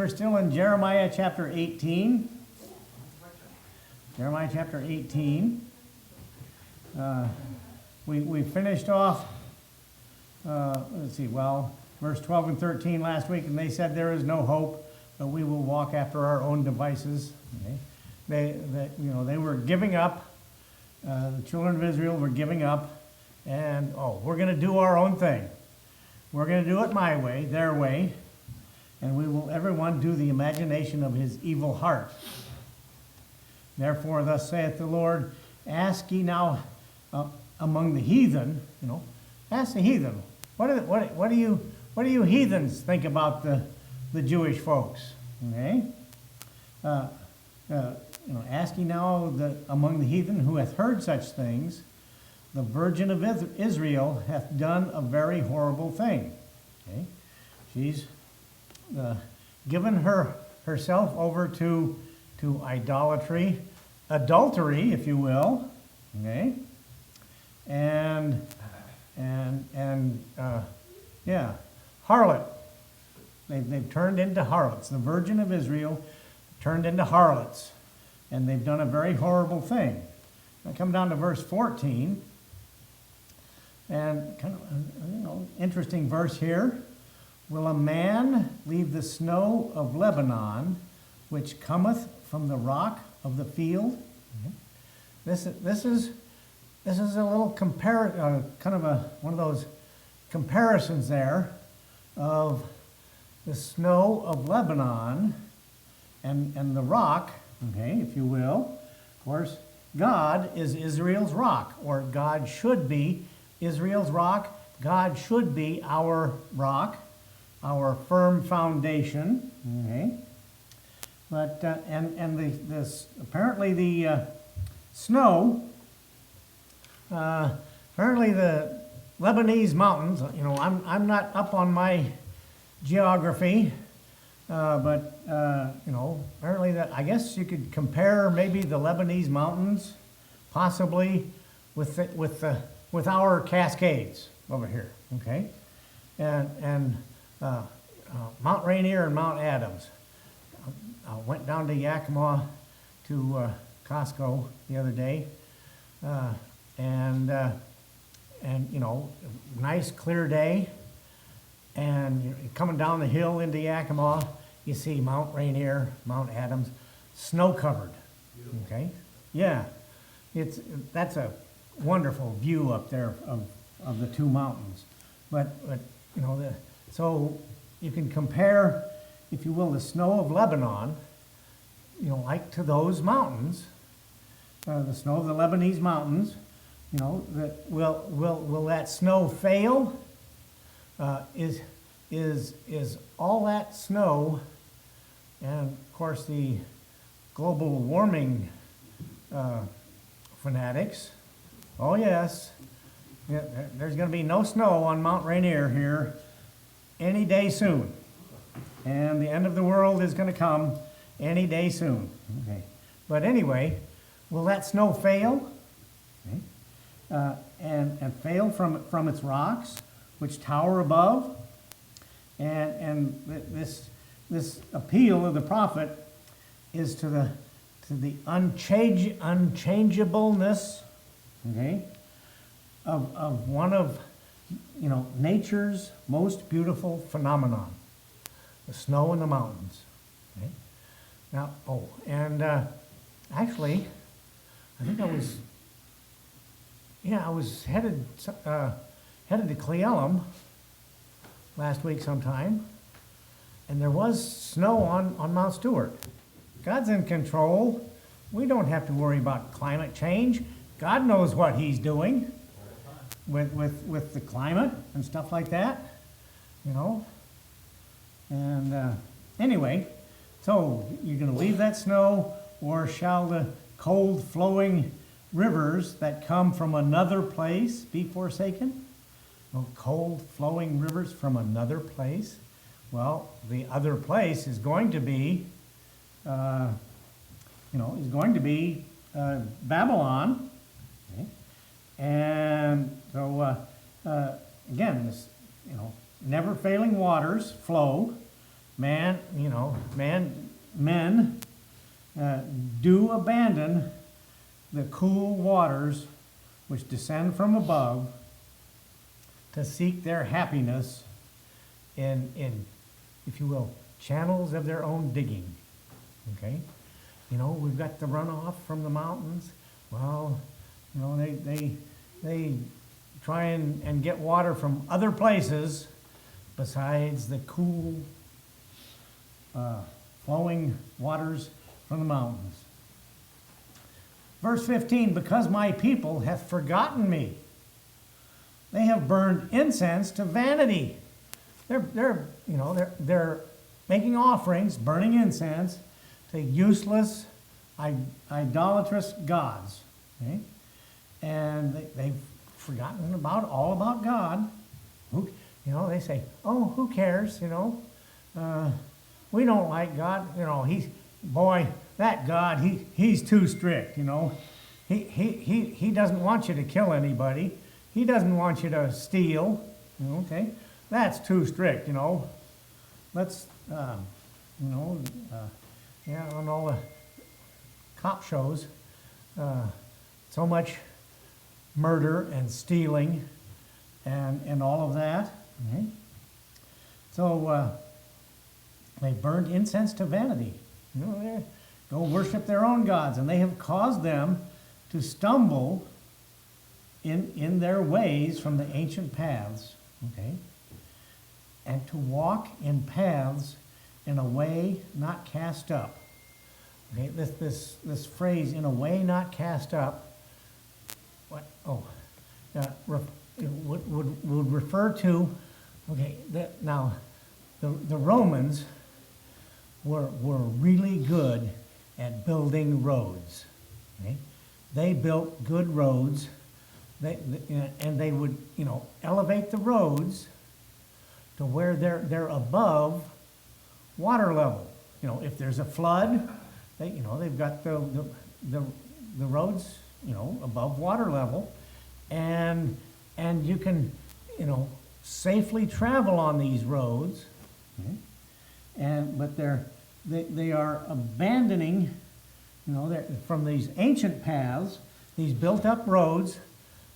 we're still in Jeremiah chapter 18. Jeremiah chapter 18. We finished off, verse 12 and 13 last week, and they said there is no hope, but we will walk after our own devices. Okay? They were giving up. The children of Israel were giving up, and we're going to do our own thing. We're going to do it my way, their way, and we will everyone do the imagination of his evil heart. Therefore, thus saith the Lord, ask ye now among the heathen, ask the heathen, what do you heathens think about the Jewish folks? Okay? Ask ye now among the heathen who hath heard such things, the Virgin of Israel hath done a very horrible thing. Okay? She's given herself over to idolatry, adultery, if you will. Okay? Harlot. They've turned into harlots. The Virgin of Israel turned into harlots, and they've done a very horrible thing. I come down to verse 14. And kind of interesting verse here. Will a man leave the snow of Lebanon, which cometh from the rock of the field? Mm-hmm. This is a little one of those comparisons there of the snow of Lebanon and the rock, okay, if you will. Of course, God is Israel's rock, or God should be Israel's rock. God should be our rock, our firm foundation. Okay, but apparently the snow. Apparently the Lebanese mountains. I'm not up on my geography, but apparently I guess you could compare maybe the Lebanese mountains, possibly with our Cascades over here, okay? And Mount Rainier and Mount Adams. I went down to Yakima to Costco the other day, and nice clear day, and you're coming down the hill into Yakima, you see Mount Rainier, Mount Adams, snow covered, okay? Yeah, that's a wonderful view up there of the two mountains, but so you can compare, if you will, the snow of Lebanon, like to those mountains, the snow of the Lebanese mountains. Will that snow fail? Is all that snow, and of course the global warming fanatics. Oh yes, there's going to be no snow on Mount Rainier here any day soon. And the end of the world is going to come any day soon. Okay. But anyway, will that snow fail? Okay. And fail from its rocks, which tower above? And this appeal of the prophet is to the unchangeableness, okay, of one of nature's most beautiful phenomenon, the snow in the mountains. Okay? Now, actually, I think I was headed to Cle Elum last week sometime, and there was snow on Mount Stewart. God's in control. We don't have to worry about climate change. God knows what He's doing with the climate and stuff like that, And anyway, so you're going to leave that snow, or shall the cold flowing rivers that come from another place be forsaken? Well, cold flowing rivers from another place. Well, the other place is going to be, Babylon. Okay? And so again, this never failing waters flow, men do abandon the cool waters which descend from above to seek their happiness in, if you will, channels of their own digging. Okay? We've got the runoff from the mountains. Well, they try and get water from other places besides the cool, flowing waters from the mountains. Verse 15, because my people hath forgotten me. They have burned incense to vanity. They're making offerings, burning incense to useless, idolatrous gods. Okay? And they've forgotten all about God. They say, oh, who cares? We don't like God. That God, he's too strict. He doesn't want you to kill anybody. He doesn't want you to steal. Okay, that's too strict. Let's on all the cop shows, so much murder and stealing and all of that. Okay? So they burned incense to vanity. They go worship their own gods, and they have caused them to stumble in their ways from the ancient paths. Okay? And to walk in paths in a way not cast up. Okay, this phrase, in a way not cast up, would refer to, okay, now the Romans were really good at building roads. Okay? They built good roads, and they would elevate the roads to where they're above water level. If there's a flood, they've got the roads above water level, and you can safely travel on these roads. Okay? But they are abandoning from these ancient paths, these built up roads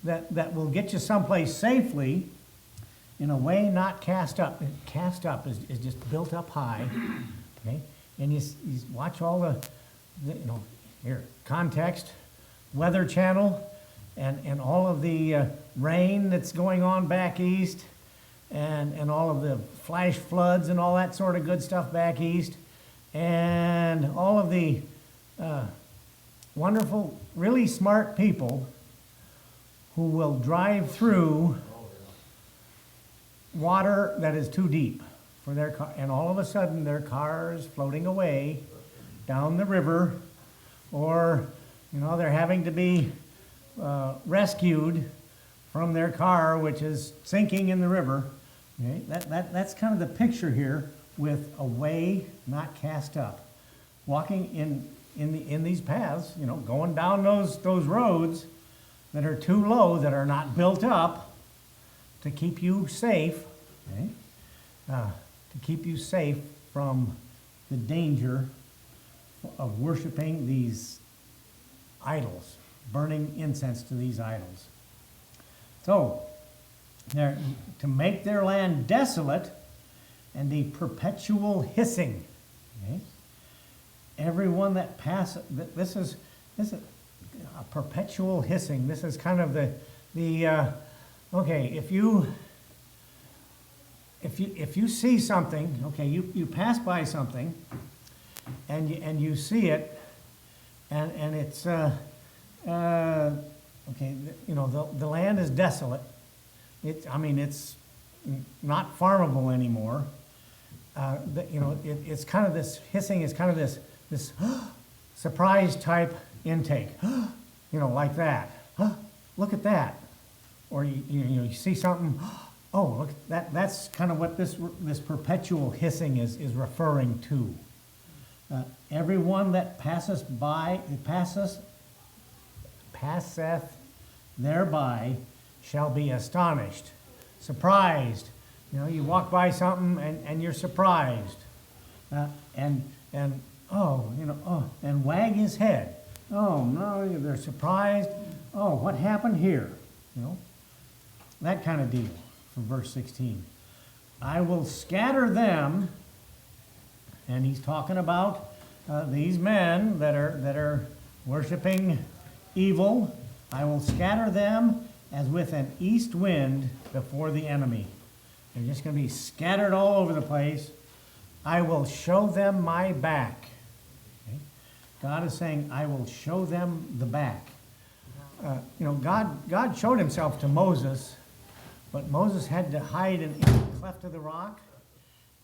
that will get you someplace safely in a way not cast up. Cast up is just built up high. Okay? And you watch all the here, context, Weather Channel, and all of the rain that's going on back east, and all of the flash floods and all that sort of good stuff back east, and all of the wonderful, really smart people who will drive through water that is too deep for their car, and all of a sudden their car is floating away down the river, or they're having to be rescued from their car, which is sinking in the river. Okay? That's kind of the picture here, with a way not cast up, walking in these paths, going down those roads that are too low, that are not built up to keep you safe. Okay? To keep you safe from the danger of worshiping these idols, burning incense to these idols. So, to make their land desolate and a perpetual hissing. Okay? Everyone that passes, this is a perpetual hissing. This is kind of okay, if you see something, okay, you pass by something, and you see it, and it's okay, the land is desolate. It's not farmable anymore. It's kind of this hissing is kind of this surprise type intake, like that. Look at that, or you see something. Oh, look, that's kind of what this perpetual hissing is referring to. Everyone that passeth thereby shall be astonished, surprised. You walk by something and you're surprised. and oh, and wag his head. Oh no, they're surprised. Oh, what happened here? That kind of deal from verse 16. I will scatter them, and he's talking about these men that are worshiping evil. I will scatter them as with an east wind before the enemy. They're just going to be scattered all over the place. I will show them my back. Okay? God is saying, I will show them the back. God showed himself to Moses, but Moses had to hide in the cleft of the rock,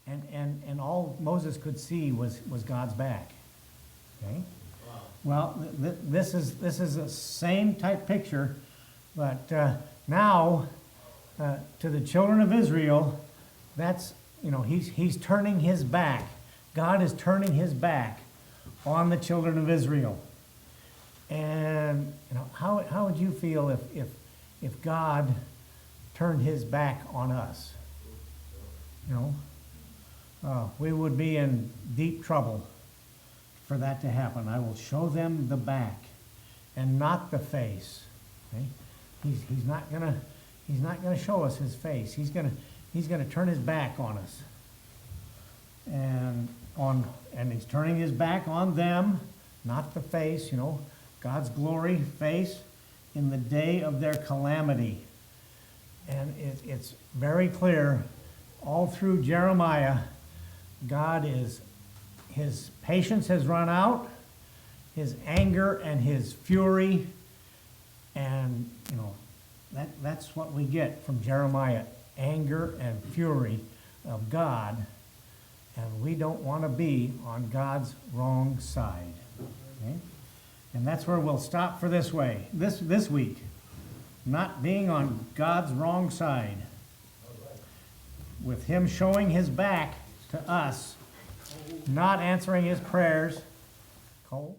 and all Moses could see was God's back. Okay? Well, this is the same type picture, but now to the children of Israel, that's he's turning his back. God is turning his back on the children of Israel. And how would you feel if God turned his back on us? We would be in deep trouble for that to happen. I will show them the back and not the face. Okay? He's not gonna show us his face. He's gonna turn his back on us. And he's turning his back on them, not the face, God's glory face in the day of their calamity. And it's very clear all through Jeremiah, his patience has run out, his anger and his fury, and that's what we get from Jeremiah, anger and fury of God, and we don't want to be on God's wrong side. Okay? And that's where we'll stop for this week. Not being on God's wrong side. With him showing his back to us, not answering his prayers. Cole?